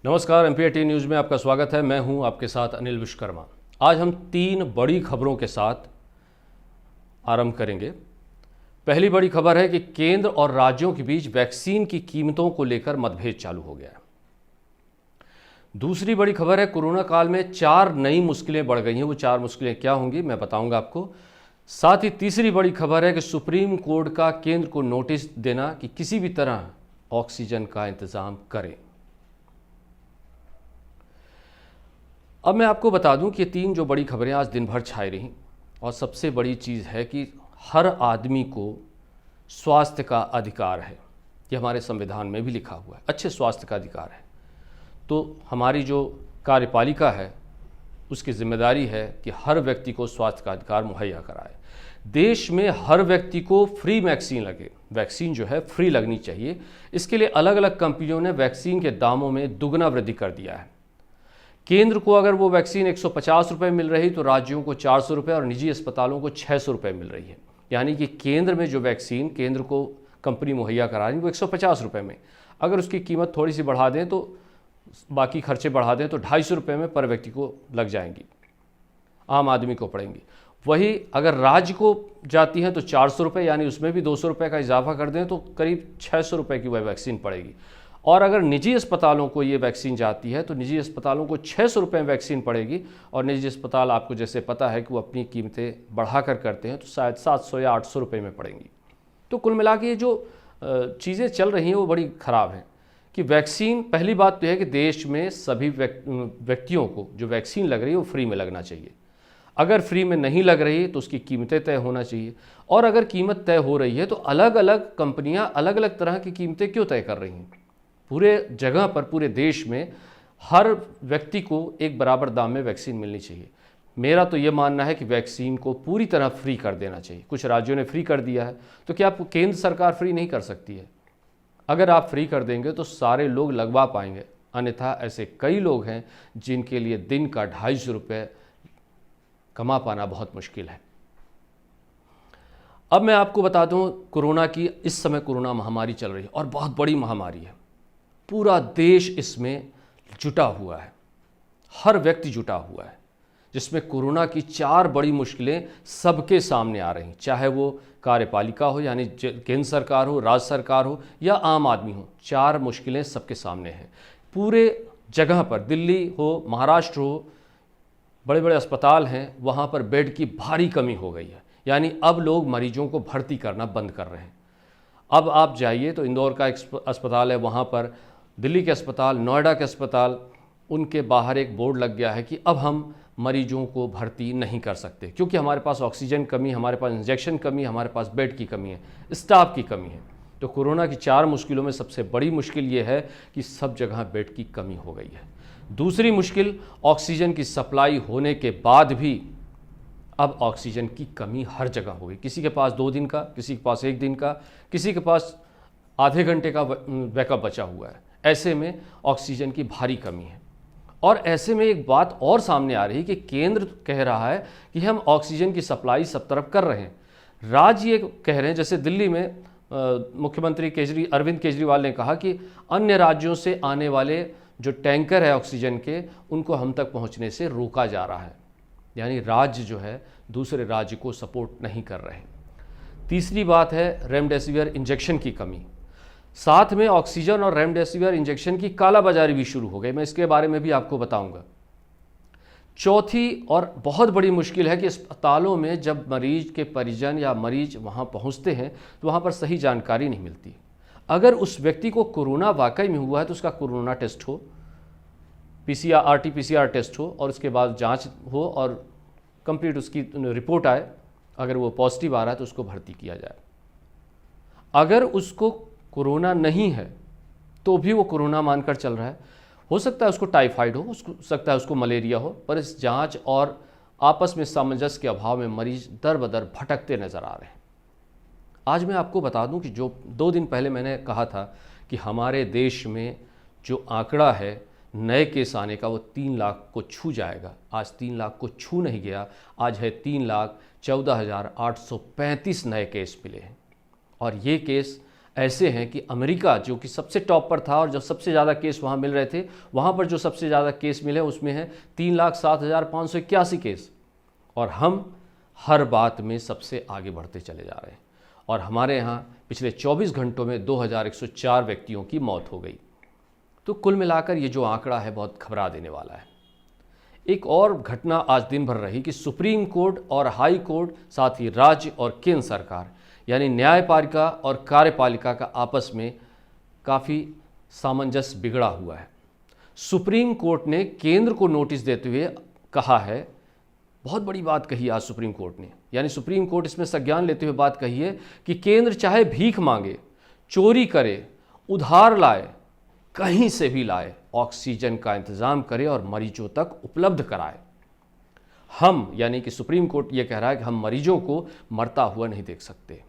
नमस्कार, एमपीआईटी न्यूज़ में आपका स्वागत है। मैं हूं आपके साथ अनिल विश्वकर्मा। आज हम 3 बड़ी खबरों के साथ आरंभ करेंगे। पहली बड़ी खबर है कि केंद्र और राज्यों के बीच वैक्सीन की कीमतों को लेकर मतभेद चालू हो गया है। दूसरी बड़ी खबर है कोरोना काल में 4 नई मुश्किलें बढ़ गई हैं। वो 4 मुश्किलें क्या होंगी मैं बताऊंगा आपको। साथ ही तीसरी बड़ी खबर है कि सुप्रीम कोर्ट का केंद्र को नोटिस देना कि किसी भी तरह ऑक्सीजन का इंतजाम करें। अब मैं आपको बता दूं कि ये 3 जो बड़ी खबरें आज दिन भर छाई रहीं, और सबसे बड़ी चीज़ है कि हर आदमी को स्वास्थ्य का अधिकार है। ये हमारे संविधान में भी लिखा हुआ है, अच्छे स्वास्थ्य का अधिकार है। तो हमारी जो कार्यपालिका है उसकी जिम्मेदारी है कि हर व्यक्ति को स्वास्थ्य का अधिकार मुहैया कराए। देश में हर व्यक्ति को फ्री वैक्सीन लगे, वैक्सीन जो है फ्री लगनी चाहिए। इसके लिए अलग अलग कंपनियों ने वैक्सीन के दामों में दुगना वृद्धि कर दिया है। केंद्र को अगर वो वैक्सीन 150 रुपये मिल रही तो राज्यों को 400 रुपये और निजी अस्पतालों को 600 रुपये मिल रही है। यानी कि केंद्र में जो वैक्सीन केंद्र को कंपनी मुहैया करा रही है वो 150 रुपये में, अगर उसकी कीमत थोड़ी सी बढ़ा दें तो बाकी खर्चे बढ़ा दें तो 250 रुपये में पर व्यक्ति को लग जाएंगी, आम आदमी को पड़ेंगी। वही अगर राज्य को जाती हैं तो 400 रुपये, यानी उसमें भी 200 रुपये का इजाफा कर दें तो करीब 600 रुपये की वह वैक्सीन पड़ेगी। और अगर निजी अस्पतालों को ये वैक्सीन जाती है तो निजी अस्पतालों को 600 रुपये में वैक्सीन पड़ेगी। और निजी अस्पताल आपको जैसे पता है कि वो अपनी कीमतें बढ़ाकर करते हैं तो शायद 700 या 800 रुपये में पड़ेंगी। तो कुल मिला के ये जो चीज़ें चल रही हैं वो बड़ी ख़राब हैं कि वैक्सीन, पहली बात तो है कि देश में सभी व्यक्तियों को जो वैक्सीन लग रही है वो फ्री में लगना चाहिए। अगर फ्री में नहीं लग रही तो उसकी कीमतें तय होना चाहिए। और अगर कीमत तय हो रही है तो अलग अलग कंपनियां अलग अलग तरह की कीमतें क्यों तय कर रही हैं? पूरे जगह पर, पूरे देश में हर व्यक्ति को एक बराबर दाम में वैक्सीन मिलनी चाहिए। मेरा तो ये मानना है कि वैक्सीन को पूरी तरह फ्री कर देना चाहिए। कुछ राज्यों ने फ्री कर दिया है, तो क्या केंद्र सरकार फ्री नहीं कर सकती है? अगर आप फ्री कर देंगे तो सारे लोग लगवा पाएंगे, अन्यथा ऐसे कई लोग हैं जिनके लिए दिन का 250 रुपये कमा पाना बहुत मुश्किल है। अब मैं आपको बता दूं, कोरोना की इस समय कोरोना महामारी चल रही है और बहुत बड़ी महामारी है। पूरा देश इसमें जुटा हुआ है, हर व्यक्ति जुटा हुआ है, जिसमें कोरोना की 4 बड़ी मुश्किलें सबके सामने आ रही हैं। चाहे वो कार्यपालिका हो यानी केंद्र सरकार हो, राज्य सरकार हो या आम आदमी हो, 4 मुश्किलें सबके सामने हैं। पूरे जगह पर, दिल्ली हो, महाराष्ट्र हो, बड़े बड़े अस्पताल हैं, वहाँ पर बेड की भारी कमी हो गई है। यानी अब लोग मरीजों को भर्ती करना बंद कर रहे हैं। अब आप जाइए तो इंदौर का एक अस्पताल है, वहाँ पर दिल्ली के अस्पताल, नोएडा के अस्पताल, उनके बाहर एक बोर्ड लग गया है कि अब हम मरीजों को भर्ती नहीं कर सकते क्योंकि हमारे पास ऑक्सीजन कमी, हमारे पास इंजेक्शन कमी, हमारे पास बेड की कमी है, स्टाफ की कमी है। तो कोरोना की 4 मुश्किलों में सबसे बड़ी मुश्किल ये है कि सब जगह बेड की कमी हो गई है। दूसरी मुश्किल, ऑक्सीजन की सप्लाई होने के बाद भी अब ऑक्सीजन की कमी हर जगह हो गई। किसी के पास 2 दिन का, किसी के पास 1 दिन का, किसी के पास आधे घंटे का बैकअप बचा हुआ है। ऐसे में ऑक्सीजन की भारी कमी है। और ऐसे में एक बात और सामने आ रही है कि केंद्र कह रहा है कि हम ऑक्सीजन की सप्लाई सब तरफ कर रहे हैं, राज्य ये कह रहे हैं। जैसे दिल्ली में मुख्यमंत्री अरविंद केजरीवाल ने कहा कि अन्य राज्यों से आने वाले जो टैंकर है ऑक्सीजन के, उनको हम तक पहुंचने से रोका जा रहा है। यानी राज्य जो है दूसरे राज्य को सपोर्ट नहीं कर रहे हैं। तीसरी बात है रेमडेसिविर इंजेक्शन की कमी। साथ में ऑक्सीजन और रेमडेसिविर इंजेक्शन की कालाबाजारी भी शुरू हो गई, मैं इसके बारे में भी आपको बताऊंगा। चौथी और बहुत बड़ी मुश्किल है कि अस्पतालों में जब मरीज के परिजन या मरीज वहां पहुंचते हैं तो वहां पर सही जानकारी नहीं मिलती। अगर उस व्यक्ति को कोरोना वाकई में हुआ है तो उसका कोरोना टेस्ट हो, RT-PCR टेस्ट हो और उसके बाद जांच हो और कंप्लीट उसकी रिपोर्ट आए। अगर वो पॉजिटिव आ रहा है तो उसको भर्ती किया जाए। अगर उसको कोरोना नहीं है तो भी वो कोरोना मानकर चल रहा है, हो सकता है उसको टाइफाइड हो, हो सकता है उसको मलेरिया हो, पर इस जांच और आपस में सामंजस्य के अभाव में मरीज दर बदर भटकते नजर आ रहे हैं। आज मैं आपको बता दूं कि जो 2 दिन पहले मैंने कहा था कि हमारे देश में जो आंकड़ा है नए केस आने का वो 3 लाख को छू जाएगा, आज 3 लाख को छू नहीं गया। आज है 3,14,835 नए केस मिले हैं। और ये केस ऐसे हैं कि अमेरिका जो कि सबसे टॉप पर था और जब सबसे ज़्यादा केस वहाँ मिल रहे थे, वहाँ पर जो सबसे ज़्यादा केस मिले उसमें है 3,07,581 केस, और हम हर बात में सबसे आगे बढ़ते चले जा रहे हैं। और हमारे यहाँ पिछले 24 घंटों में 2,104 व्यक्तियों की मौत हो गई। तो कुल मिलाकर ये जो आंकड़ा है बहुत घबरा देने वाला है। एक और घटना आज दिन भर रही कि सुप्रीम कोर्ट और हाई कोर्ट, साथ ही राज्य और केंद्र सरकार यानी न्यायपालिका और कार्यपालिका का आपस में काफ़ी सामंजस्य बिगड़ा हुआ है। सुप्रीम कोर्ट ने केंद्र को नोटिस देते हुए कहा है, बहुत बड़ी बात कही आज सुप्रीम कोर्ट ने, यानी सुप्रीम कोर्ट इसमें संज्ञान लेते हुए बात कही है कि केंद्र चाहे भीख मांगे, चोरी करे, उधार लाए, कहीं से भी लाए, ऑक्सीजन का इंतजाम करे और मरीजों तक उपलब्ध कराए। हम यानी कि सुप्रीम कोर्ट ये कह रहा है कि हम मरीजों को मरता हुआ नहीं देख सकते।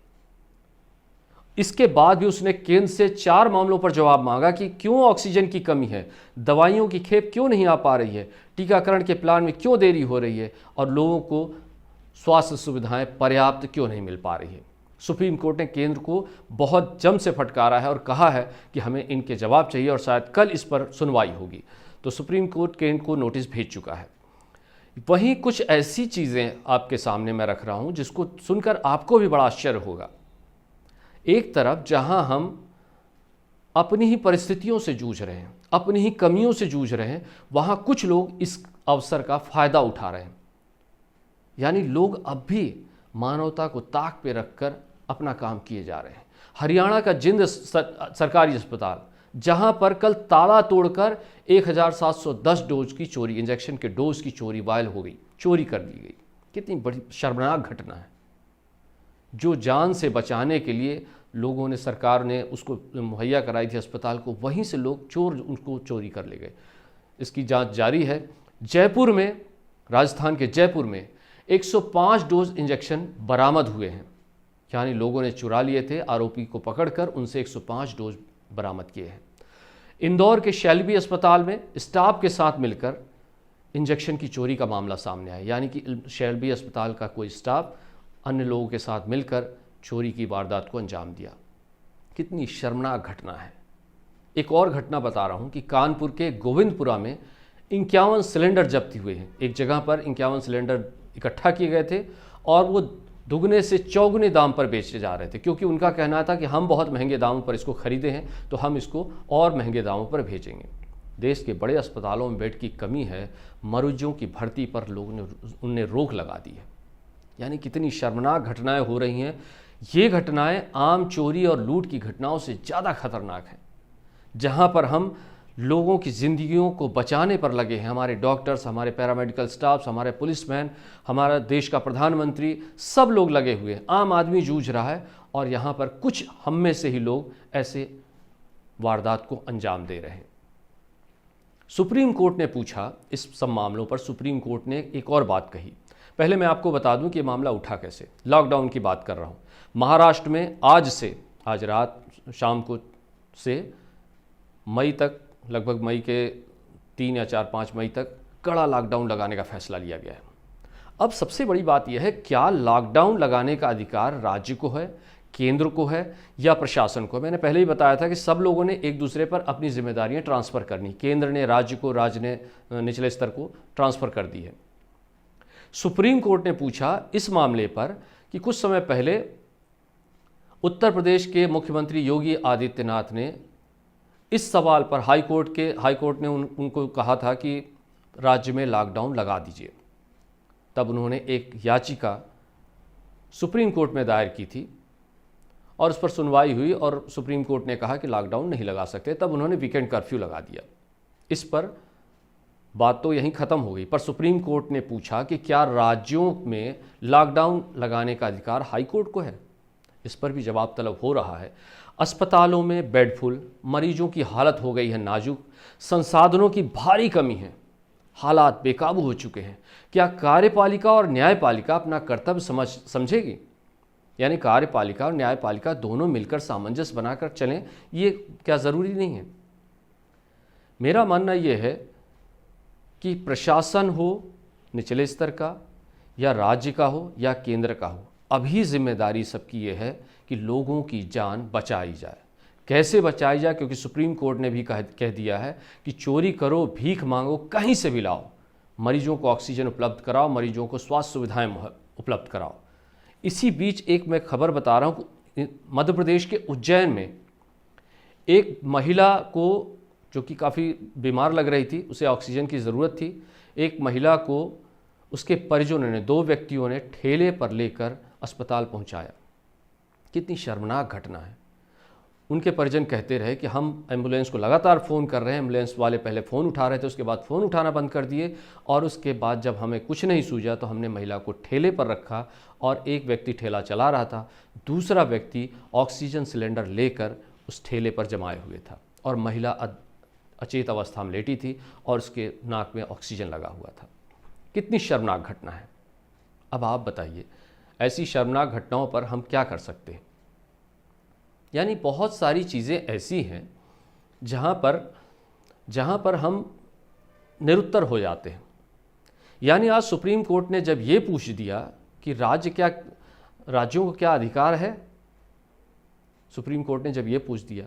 इसके बाद भी उसने केंद्र से 4 मामलों पर जवाब मांगा कि क्यों ऑक्सीजन की कमी है, दवाइयों की खेप क्यों नहीं आ पा रही है, टीकाकरण के प्लान में क्यों देरी हो रही है और लोगों को स्वास्थ्य सुविधाएं पर्याप्त क्यों नहीं मिल पा रही है। सुप्रीम कोर्ट ने केंद्र को बहुत जम से फटकारा है और कहा है कि हमें इनके जवाब चाहिए और शायद कल इस पर सुनवाई होगी। तो सुप्रीम कोर्ट केंद्र को नोटिस भेज चुका है। वहीं कुछ ऐसी चीज़ें आपके सामने मैं रख रहा हूं जिसको सुनकर आपको भी बड़ा आश्चर्य होगा। एक तरफ जहां हम अपनी ही परिस्थितियों से जूझ रहे हैं, अपनी ही कमियों से जूझ रहे हैं, वहां कुछ लोग इस अवसर का फायदा उठा रहे हैं। यानी लोग अब भी मानवता को ताक पे रखकर अपना काम किए जा रहे हैं। हरियाणा का जिंद सरकारी अस्पताल, जहां पर कल ताला तोड़कर 1,710 डोज की चोरी, इंजेक्शन के डोज की चोरी वायल हो गई, चोरी कर दी गई। कितनी बड़ी शर्मनाक घटना है। जो जान से बचाने के लिए लोगों ने, सरकार ने उसको मुहैया कराई थी अस्पताल को, वहीं से लोग चोर उनको चोरी कर ले गए। इसकी जांच जारी है। जयपुर में, राजस्थान के जयपुर में 105 डोज इंजेक्शन बरामद हुए हैं, यानी लोगों ने चुरा लिए थे। आरोपी को पकड़कर उनसे 105 डोज बरामद किए हैं। इंदौर के शैलबी अस्पताल में स्टाफ के साथ मिलकर इंजेक्शन की चोरी का मामला सामने आया, यानी कि शैलबी अस्पताल का कोई स्टाफ अन्य लोगों के साथ मिलकर चोरी की वारदात को अंजाम दिया। कितनी शर्मनाक घटना है। एक और घटना बता रहा हूं कि कानपुर के गोविंदपुरा में 51 सिलेंडर जब्त हुए हैं। एक जगह पर 51 सिलेंडर इकट्ठा किए गए थे और वो दुगने से चौगुने दाम पर बेचे जा रहे थे, क्योंकि उनका कहना था कि हम बहुत महंगे दामों पर इसको खरीदे हैं तो हम इसको और महंगे दामों पर भेजेंगे। देश के बड़े अस्पतालों में बेड की कमी है, मरीजों की भर्ती पर लोगों ने उनने रोक लगा दी है। यानी कितनी शर्मनाक घटनाएं हो रही हैं। ये घटनाएं आम चोरी और लूट की घटनाओं से ज़्यादा खतरनाक हैं, जहां पर हम लोगों की ज़िंदगियों को बचाने पर लगे हैं। हमारे डॉक्टर्स, हमारे पैरामेडिकल स्टाफ्स, हमारे पुलिसमैन, हमारा देश का प्रधानमंत्री, सब लोग लगे हुए हैं। आम आदमी जूझ रहा है और यहाँ पर कुछ हम में से ही लोग ऐसे वारदात को अंजाम दे रहे हैं। सुप्रीम कोर्ट ने पूछा, इस सब मामलों पर सुप्रीम कोर्ट ने एक और बात कही। पहले मैं आपको बता दूं कि ये मामला उठा कैसे। लॉकडाउन की बात कर रहा हूँ। महाराष्ट्र में आज रात शाम को से मई तक, लगभग मई के 3 या 4-5 मई तक कड़ा लॉकडाउन लगाने का फैसला लिया गया है। अब सबसे बड़ी बात यह है, क्या लॉकडाउन लगाने का अधिकार राज्य को है, केंद्र को है या प्रशासन को? मैंने पहले ही बताया था कि सब लोगों ने एक दूसरे पर अपनी जिम्मेदारियां ट्रांसफ़र करनी। केंद्र ने राज्य को, राज्य ने निचले स्तर को ट्रांसफ़र कर दी है। सुप्रीम कोर्ट ने पूछा इस मामले पर कि कुछ समय पहले उत्तर प्रदेश के मुख्यमंत्री योगी आदित्यनाथ ने इस सवाल पर हाई कोर्ट ने उनको कहा था कि राज्य में लॉकडाउन लगा दीजिए। तब उन्होंने एक याचिका सुप्रीम कोर्ट में दायर की थी और उस पर सुनवाई हुई और सुप्रीम कोर्ट ने कहा कि लॉकडाउन नहीं लगा सकते। तब उन्होंने वीकेंड कर्फ्यू लगा दिया। इस पर बात तो यहीं ख़त्म हो गई, पर सुप्रीम कोर्ट ने पूछा कि क्या राज्यों में लॉकडाउन लगाने का अधिकार हाई कोर्ट को है? इस पर भी जवाब तलब हो रहा है। अस्पतालों में बेड फुल, मरीजों की हालत हो गई है नाजुक, संसाधनों की भारी कमी है, हालात बेकाबू हो चुके हैं। क्या कार्यपालिका और न्यायपालिका अपना कर्तव्य समझेगी? यानी कार्यपालिका और न्यायपालिका दोनों मिलकर सामंजस्य बनाकर चलें, ये क्या ज़रूरी नहीं है? मेरा मानना ये है कि प्रशासन हो निचले स्तर का या राज्य का हो या केंद्र का हो, अभी जिम्मेदारी सबकी ये है कि लोगों की जान बचाई जाए। कैसे बचाई जाए? क्योंकि सुप्रीम कोर्ट ने भी कह दिया है कि चोरी करो, भीख मांगो, कहीं से भी लाओ, मरीजों को ऑक्सीजन उपलब्ध कराओ, मरीजों को स्वास्थ्य सुविधाएं उपलब्ध कराओ। इसी बीच एक मैं खबर बता रहा हूँ, मध्य प्रदेश के उज्जैन में एक महिला को, जो कि काफ़ी बीमार लग रही थी, उसे ऑक्सीजन की ज़रूरत थी, एक महिला को उसके परिजनों ने, 2 व्यक्तियों ने ठेले पर लेकर अस्पताल पहुंचाया। कितनी शर्मनाक घटना है। उनके परिजन कहते रहे कि हम एम्बुलेंस को लगातार फ़ोन कर रहे हैं, एम्बुलेंस वाले पहले फ़ोन उठा रहे थे, उसके बाद फ़ोन उठाना बंद कर दिए, और उसके बाद जब हमें कुछ नहीं सूझा तो हमने महिला को ठेले पर रखा, और एक व्यक्ति ठेला चला रहा था, दूसरा व्यक्ति ऑक्सीजन सिलेंडर लेकर उस ठेले पर जमाए हुए था, और महिला अचेत अवस्था में लेटी थी और उसके नाक में ऑक्सीजन लगा हुआ था। कितनी शर्मनाक घटना है। अब आप बताइए, ऐसी शर्मनाक घटनाओं पर हम क्या कर सकते हैं? यानी बहुत सारी चीज़ें ऐसी हैं जहाँ पर हम निरुत्तर हो जाते हैं। यानी आज सुप्रीम कोर्ट ने जब ये पूछ दिया कि राज्यों को क्या अधिकार है, सुप्रीम कोर्ट ने जब ये पूछ दिया,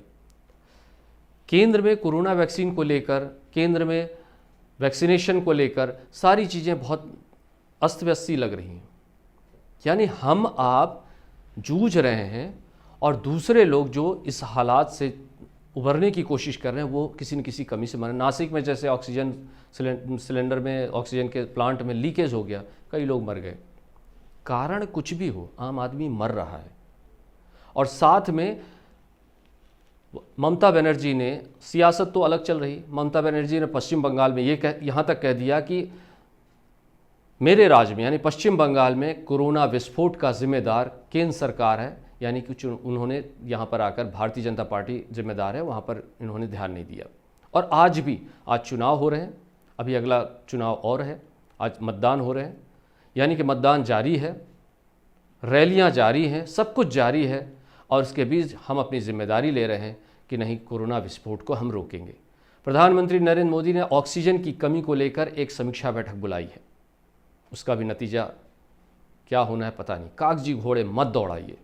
केंद्र में कोरोना वैक्सीन को लेकर, केंद्र में वैक्सीनेशन को लेकर सारी चीज़ें बहुत अस्त व्यस्त सी लग रही हैं। यानी हम आप जूझ रहे हैं और दूसरे लोग जो इस हालात से उभरने की कोशिश कर रहे हैं वो किसी न किसी कमी से मर। नासिक में जैसे ऑक्सीजन सिलेंडर में, ऑक्सीजन के प्लांट में लीकेज हो गया, कई लोग मर गए। कारण कुछ भी हो, आम आदमी मर रहा है। और साथ में ममता बनर्जी ने, सियासत तो अलग चल रही, ममता बनर्जी ने पश्चिम बंगाल में यहाँ तक कह दिया कि मेरे राज्य में यानी पश्चिम बंगाल में कोरोना विस्फोट का जिम्मेदार केंद्र सरकार है। यानी कि उन्होंने यहाँ पर आकर, भारतीय जनता पार्टी जिम्मेदार है, वहाँ पर इन्होंने ध्यान नहीं दिया। और आज चुनाव हो रहे हैं, अभी अगला चुनाव और है, आज मतदान हो रहे हैं, यानी कि मतदान जारी है, रैलियाँ जारी हैं, सब कुछ जारी है, और इसके बीच हम अपनी जिम्मेदारी ले रहे हैं कि नहीं, कोरोना विस्फोट को हम रोकेंगे। प्रधानमंत्री नरेंद्र मोदी ने ऑक्सीजन की कमी को लेकर एक समीक्षा बैठक बुलाई है। उसका भी नतीजा क्या होना है पता नहीं। कागजी घोड़े मत दौड़ाइए,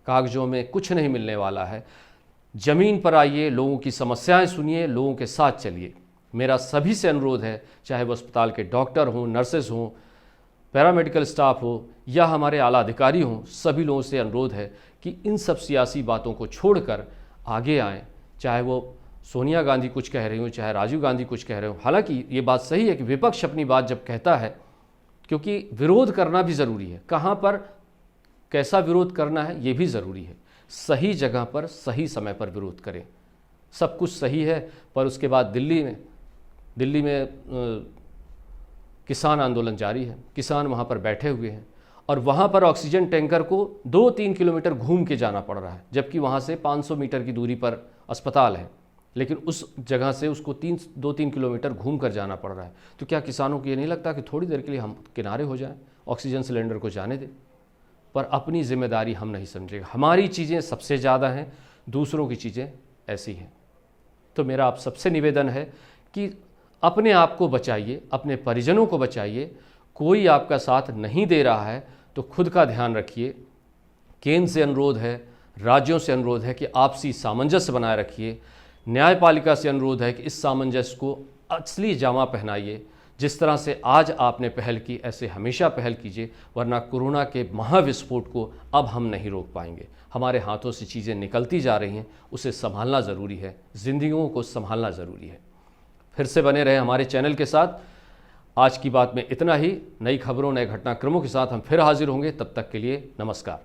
कागजों में कुछ नहीं मिलने वाला है। ज़मीन पर आइए, लोगों की समस्याएं सुनिए, लोगों के साथ चलिए। मेरा सभी से अनुरोध है, चाहे वो अस्पताल के डॉक्टर हों, नर्सेस हों, पैरामेडिकल स्टाफ हो या हमारे आला अधिकारी हों, सभी लोगों से अनुरोध है कि इन सब सियासी बातों को छोड़कर आगे आएँ। चाहे वो सोनिया गांधी कुछ कह रही हो, चाहे राजीव गांधी कुछ कह रहे हो। हालांकि ये बात सही है कि विपक्ष अपनी बात जब कहता है, क्योंकि विरोध करना भी ज़रूरी है, कहाँ पर कैसा विरोध करना है ये भी ज़रूरी है। सही जगह पर सही समय पर विरोध करें। सब कुछ सही है, पर उसके बाद दिल्ली में किसान आंदोलन जारी है, किसान वहाँ पर बैठे हुए हैं, और वहाँ पर ऑक्सीजन टैंकर को 2-3 किलोमीटर घूम के जाना पड़ रहा है, जबकि वहाँ से 500 मीटर की दूरी पर अस्पताल है, लेकिन उस जगह से उसको 2-3 किलोमीटर घूम कर जाना पड़ रहा है। तो क्या किसानों को ये नहीं लगता कि थोड़ी देर के लिए हम किनारे हो जाएं, ऑक्सीजन सिलेंडर को जाने दें? पर अपनी जिम्मेदारी हम नहीं समझेंगे। हमारी चीज़ें सबसे ज़्यादा हैं, दूसरों की चीज़ें ऐसी हैं। तो मेरा आप सबसे निवेदन है कि अपने आप को बचाइए, अपने परिजनों को बचाइए। कोई आपका साथ नहीं दे रहा है तो खुद का ध्यान रखिए। केंद्र से अनुरोध है, राज्यों से अनुरोध है कि आपसी सामंजस्य बनाए रखिए। न्यायपालिका से अनुरोध है कि इस सामंजस्य को असली जामा पहनाइए। जिस तरह से आज आपने पहल की, ऐसे हमेशा पहल कीजिए, वरना कोरोना के महाविस्फोट को अब हम नहीं रोक पाएंगे। हमारे हाथों से चीज़ें निकलती जा रही हैं, उसे संभालना ज़रूरी है, ज़िंदगियों को संभालना ज़रूरी है। फिर से बने रहे हमारे चैनल के साथ। आज की बात में इतना ही। नई खबरों, नए घटनाक्रमों के साथ हम फिर हाजिर होंगे। तब तक के लिए नमस्कार।